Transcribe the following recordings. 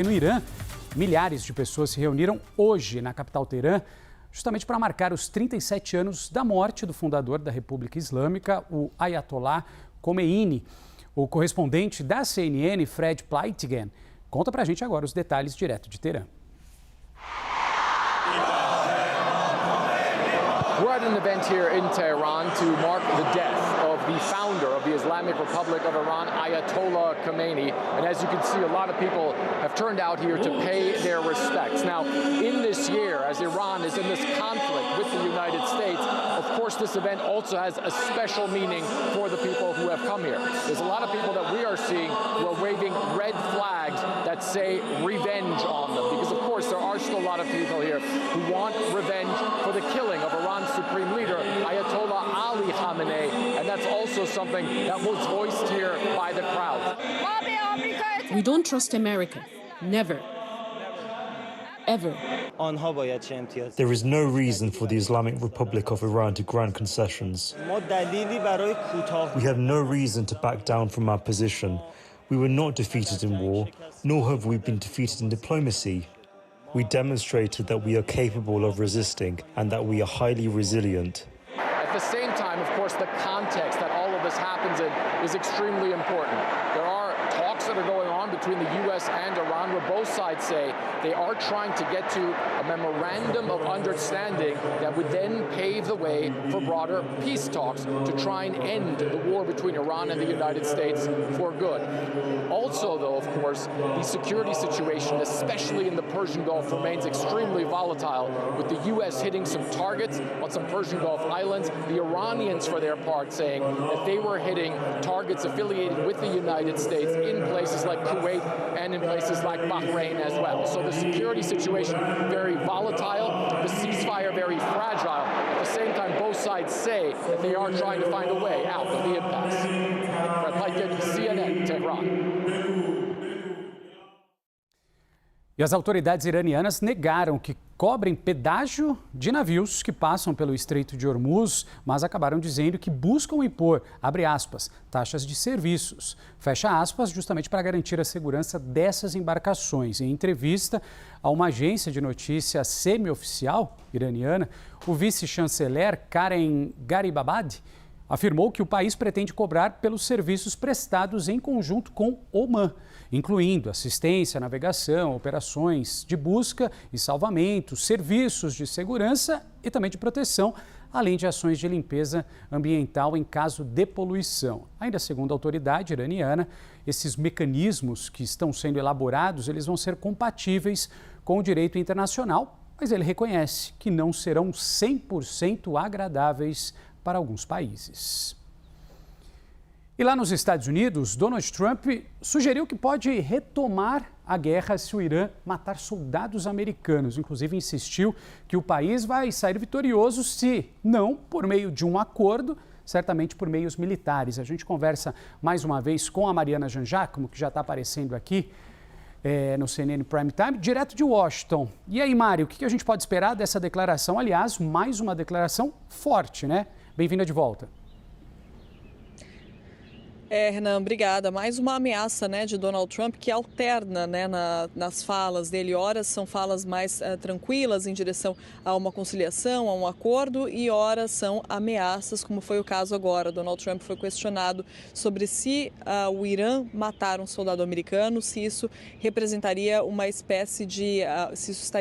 No Irã, milhares de pessoas se reuniram hoje na capital Teherã, justamente para marcar os 37 anos da morte do fundador da República Islâmica, o Ayatollah Khomeini. O correspondente da CNN, Fred Pleitgen, conta para a gente agora os detalhes direto de Teherã. We're at an event here in Tehran to mark the death of the founder of the Islamic Republic of Iran, Ayatollah Khomeini. And as you can see, a lot of people have turned out here to pay their respects. Now, in this year, as Iran is in this conflict with the United States, of course, this event also has a special meaning for the people who have come here. There's a lot of people that we are seeing who are waving red flags that say revenge on them. Because, of course, there are still a lot of people here who want revenge for the killing of Iran's supreme leader, Ayatollah Ali Khamenei, and that's also something that was voiced here by the crowd. We don't trust America. Never. Ever. There is no reason for the Islamic Republic of Iran to grant concessions. We have no reason to back down from our position. We were not defeated in war, nor have we been defeated in diplomacy. We demonstrated that we are capable of resisting and that we are highly resilient. At the same time, of course, the context that all of this happens in is extremely important. There are talks that are going on between the U.S. and Iran where both sides say they are trying to get to a memorandum of understanding that would then pave the way for broader peace talks to try and end the war between Iran and the United States for good. Also, though, of course, the security situation, especially in the Persian Gulf, remains extremely volatile, with the U.S. hitting some targets on some Persian Gulf islands, the Iranians, for their part, saying that they were hitting targets affiliated with the United States in places like Kuwait and in places like Bahrain as well. So the security situation very volatile, the ceasefire very fragile. At the same time, both sides say that they are trying to find a way out of the impasse. Fred Pleitgen, CNN, Tehran. E as autoridades iranianas negaram que cobrem pedágio de navios que passam pelo Estreito de Hormuz, mas acabaram dizendo que buscam impor, abre aspas, taxas de serviços, fecha aspas, justamente para garantir a segurança dessas embarcações. Em entrevista a uma agência de notícia semi-oficial iraniana, o vice-chanceler Karen Garibabad afirmou que o país pretende cobrar pelos serviços prestados em conjunto com Omã, incluindo assistência, navegação, operações de busca e salvamento, serviços de segurança e também de proteção, além de ações de limpeza ambiental em caso de poluição. Ainda segundo a autoridade iraniana, esses mecanismos que estão sendo elaborados, eles vão ser compatíveis com o direito internacional, mas ele reconhece que não serão 100% agradáveis para alguns países. E lá nos Estados Unidos, Donald Trump sugeriu que pode retomar a guerra se o Irã matar soldados americanos. Inclusive, insistiu que o país vai sair vitorioso se não por meio de um acordo, certamente por meios militares. A gente conversa mais uma vez com a Mariana Jangiacomo, que já está aparecendo aqui no CNN Prime Time, direto de Washington. E aí, Mário, o que a gente pode esperar dessa declaração? Aliás, mais uma declaração forte, né? Bem-vinda de volta. Renan, obrigada. Mais uma ameaça, de Donald Trump que alterna, nas falas dele. Horas são falas mais tranquilas em direção a uma conciliação, a um acordo, e horas são ameaças, como foi o caso agora. Donald Trump foi questionado sobre se o Irã matar um soldado americano, se isso representaria uma espécie de... se isso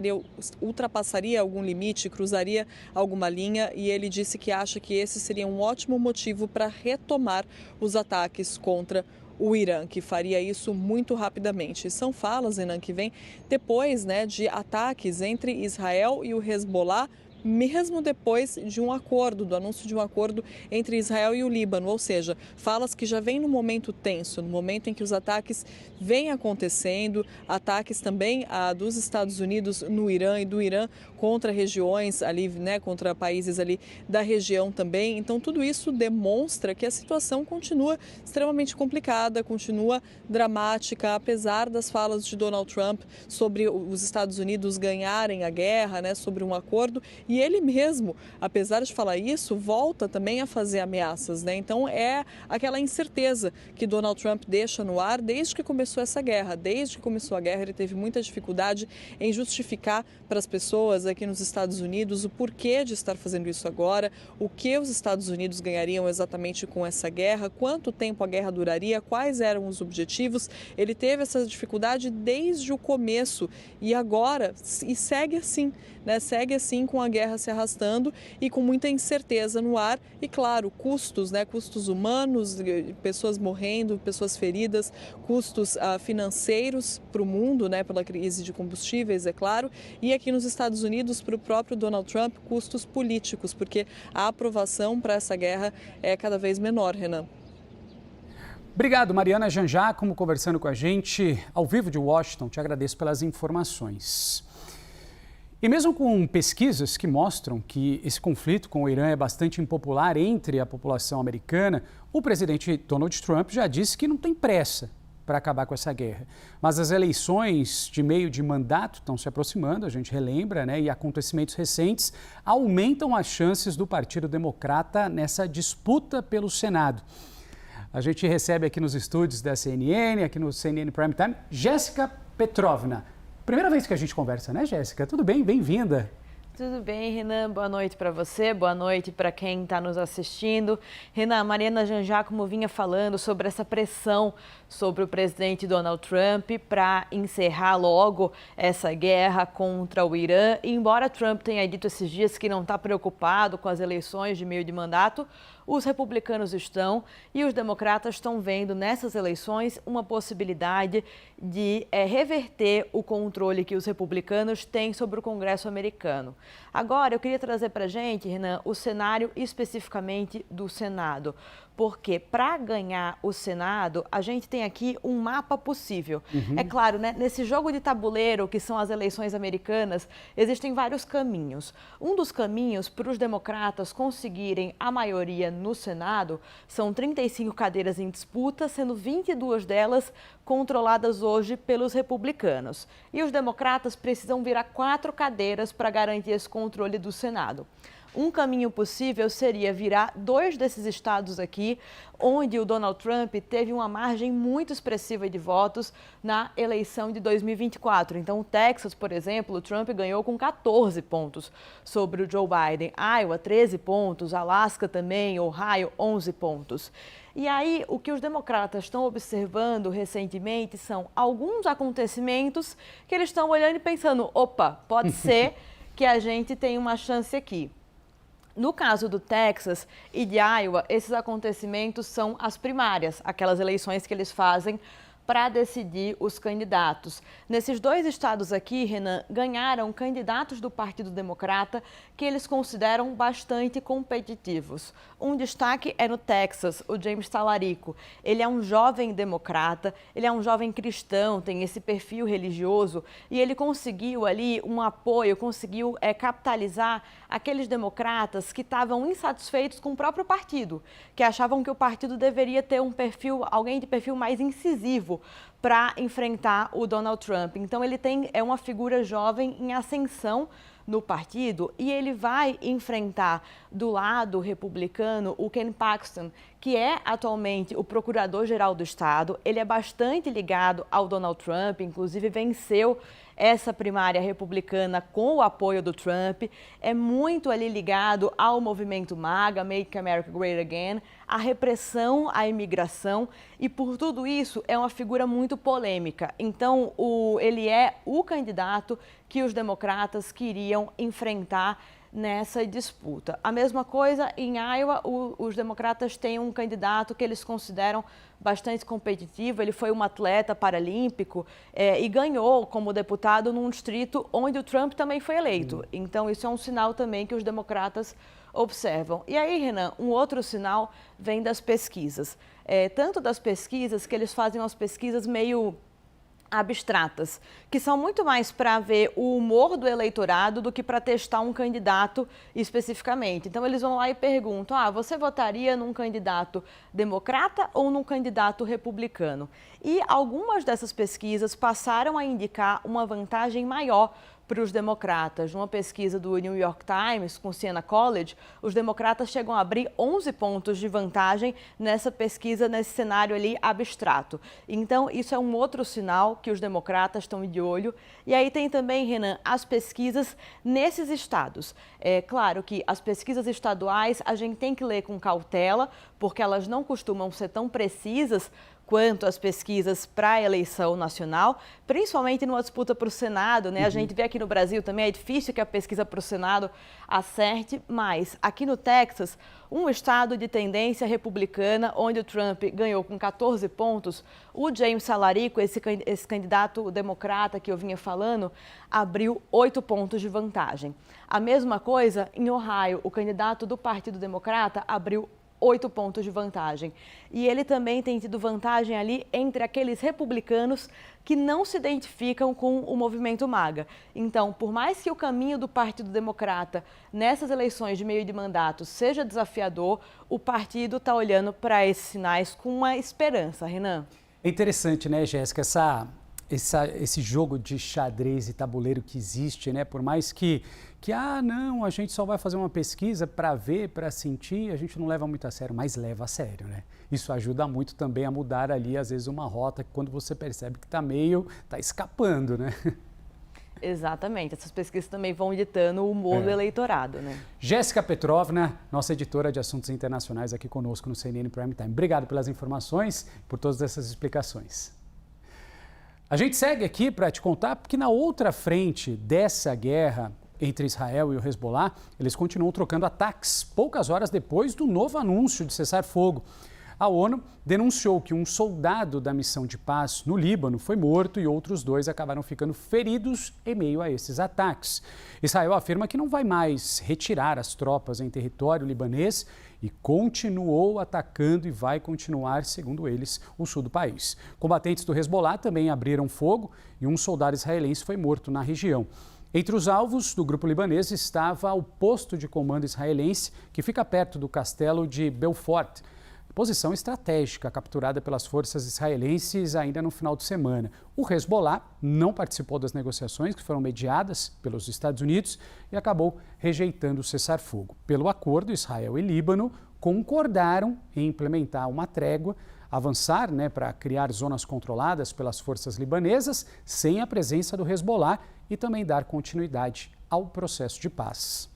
ultrapassaria algum limite, cruzaria alguma linha, e ele disse que acha que esse seria um ótimo motivo para retomar os ataques contra o Irã, que faria isso muito rapidamente. São falas, Renan, que vem depois de ataques entre Israel e o Hezbollah, mesmo depois de um acordo, do anúncio de um acordo entre Israel e o Líbano, ou seja, falas que já vêm no momento tenso, no momento em que os ataques vêm acontecendo, ataques também dos Estados Unidos no Irã e do Irã contra regiões ali, contra países ali da região também. Então, tudo isso demonstra que a situação continua extremamente complicada, continua dramática, apesar das falas de Donald Trump sobre os Estados Unidos ganharem a guerra, sobre um acordo. E ele mesmo, apesar de falar isso, volta também a fazer ameaças, né? Então é aquela incerteza que Donald Trump deixa no ar desde que começou essa guerra. Desde que começou a guerra, ele teve muita dificuldade em justificar para as pessoas aqui nos Estados Unidos o porquê de estar fazendo isso agora, o que os Estados Unidos ganhariam exatamente com essa guerra, quanto tempo a guerra duraria, quais eram os objetivos. Ele teve essa dificuldade desde o começo e agora segue assim, né? Segue assim com a guerra se arrastando e com muita incerteza no ar e, claro, custos, né? Custos humanos, pessoas morrendo, pessoas feridas, custos financeiros para o mundo, né? Pela crise de combustíveis, é claro, e aqui nos Estados Unidos para o próprio Donald Trump, custos políticos, porque a aprovação para essa guerra é cada vez menor, Renan. Obrigado, Mariana Janjacomo, conversando com a gente ao vivo de Washington. Te agradeço pelas informações. E mesmo com pesquisas que mostram que esse conflito com o Irã é bastante impopular entre a população americana, o presidente Donald Trump já disse que não tem pressa para acabar com essa guerra. Mas as eleições de meio de mandato estão se aproximando, a gente relembra, né? E acontecimentos recentes aumentam as chances do Partido Democrata nessa disputa pelo Senado. A gente recebe aqui nos estúdios da CNN, aqui no CNN Prime Time, Jéssica Petrovna. Primeira vez que a gente conversa, né, Jéssica? Tudo bem? Bem-vinda. Tudo bem, Renan? Boa noite para você, boa noite para quem está nos assistindo. Renan, Mariana Janjacomo vinha falando sobre essa pressão sobre o presidente Donald Trump para encerrar logo essa guerra contra o Irã. E embora Trump tenha dito esses dias que não está preocupado com as eleições de meio de mandato, os republicanos estão e os democratas estão vendo nessas eleições uma possibilidade de reverter o controle que os republicanos têm sobre o Congresso americano. Agora, eu queria trazer para a gente, Renan, o cenário especificamente do Senado. Porque para ganhar o Senado, a gente tem aqui um mapa possível. É claro, né, nesse jogo de tabuleiro, que são as eleições americanas, existem vários caminhos. Um dos caminhos para os democratas conseguirem a maioria no Senado são 35 cadeiras em disputa, sendo 22 delas controladas hoje pelos republicanos. E os democratas precisam virar 4 cadeiras para garantir esse controle do Senado. Um caminho possível seria virar 2 desses estados aqui, onde o Donald Trump teve uma margem muito expressiva de votos na eleição de 2024. Então, o Texas, por exemplo, o Trump ganhou com 14 pontos sobre o Joe Biden. Iowa, 13 pontos, Alaska também, Ohio, 11 pontos. E aí, o que os democratas estão observando recentemente são alguns acontecimentos que eles estão olhando e pensando, opa, pode ser que a gente tenha uma chance aqui. No caso do Texas e de Iowa, esses acontecimentos são as primárias, aquelas eleições que eles fazem para decidir os candidatos. Nesses 2 estados aqui, Renan, ganharam candidatos do Partido Democrata que eles consideram bastante competitivos. Um destaque é no Texas, o James Talarico. Ele é um jovem democrata, ele é um jovem cristão, tem esse perfil religioso e ele conseguiu ali um apoio, conseguiu capitalizar aqueles democratas que estavam insatisfeitos com o próprio partido, que achavam que o partido deveria ter um perfil, alguém de perfil mais incisivo para enfrentar o Donald Trump. Então ele é uma figura jovem em ascensão no partido e ele vai enfrentar do lado republicano o Ken Paxton, que é atualmente o procurador-geral do estado. Ele é bastante ligado ao Donald Trump, inclusive venceu essa primária republicana com o apoio do Trump, é muito ali ligado ao movimento MAGA, Make America Great Again, à repressão à imigração e por tudo isso é uma figura muito polêmica. Então, ele é o candidato que os democratas queriam enfrentar nessa disputa. A mesma coisa em Iowa, os democratas têm um candidato que eles consideram bastante competitivo, ele foi um atleta paralímpico e ganhou como deputado num distrito onde o Trump também foi eleito. Então isso é um sinal também que os democratas observam. E aí, Renan, um outro sinal vem das pesquisas. Tanto das pesquisas que eles fazem umas pesquisas meio abstratas, que são muito mais para ver o humor do eleitorado do que para testar um candidato especificamente. Então, eles vão lá e perguntam, você votaria num candidato democrata ou num candidato republicano? E algumas dessas pesquisas passaram a indicar uma vantagem maior para os democratas. Numa pesquisa do New York Times com Siena College, os democratas chegam a abrir 11 pontos de vantagem nessa pesquisa, nesse cenário ali abstrato. Então, isso é um outro sinal que os democratas estão de olho. E aí tem também, Renan, as pesquisas nesses estados. É claro que as pesquisas estaduais a gente tem que ler com cautela, porque elas não costumam ser tão precisas quanto as pesquisas para a eleição nacional, principalmente numa disputa para o Senado, né? A gente vê aqui no Brasil também, é difícil que a pesquisa para o Senado acerte, mas aqui no Texas, um estado de tendência republicana, onde o Trump ganhou com 14 pontos, o James Salarico, esse candidato democrata que eu vinha falando, abriu 8 pontos de vantagem. A mesma coisa em Ohio, o candidato do Partido Democrata abriu 8 pontos de vantagem. E ele também tem tido vantagem ali entre aqueles republicanos que não se identificam com o movimento MAGA. Então, por mais que o caminho do Partido Democrata nessas eleições de meio de mandato seja desafiador, o partido está olhando para esses sinais com uma esperança, Renan. É interessante, né, Jéssica, esse jogo de xadrez e tabuleiro que existe, né? Por mais que não, a gente só vai fazer uma pesquisa para ver, para sentir, a gente não leva muito a sério, mas leva a sério, né? Isso ajuda muito também a mudar ali, às vezes, uma rota quando você percebe que está escapando, né? Exatamente, essas pesquisas também vão ditando o humor do eleitorado, né? Jéssica Petrovna, nossa editora de assuntos internacionais aqui conosco no CNN Prime Time. Obrigado pelas informações, por todas essas explicações. A gente segue aqui para te contar porque na outra frente dessa guerra entre Israel e o Hezbollah, eles continuam trocando ataques poucas horas depois do novo anúncio de cessar fogo. A ONU denunciou que um soldado da missão de paz no Líbano foi morto e outros 2 acabaram ficando feridos em meio a esses ataques. Israel afirma que não vai mais retirar as tropas em território libanês e continuou atacando e vai continuar, segundo eles, o sul do país. Combatentes do Hezbollah também abriram fogo e um soldado israelense foi morto na região. Entre os alvos do grupo libanês estava o posto de comando israelense, que fica perto do castelo de Belfort, posição estratégica capturada pelas forças israelenses ainda no final de semana. O Hezbollah não participou das negociações que foram mediadas pelos Estados Unidos e acabou rejeitando o cessar-fogo. Pelo acordo, Israel e Líbano concordaram em implementar uma trégua, avançar para criar zonas controladas pelas forças libanesas sem a presença do Hezbollah e também dar continuidade ao processo de paz.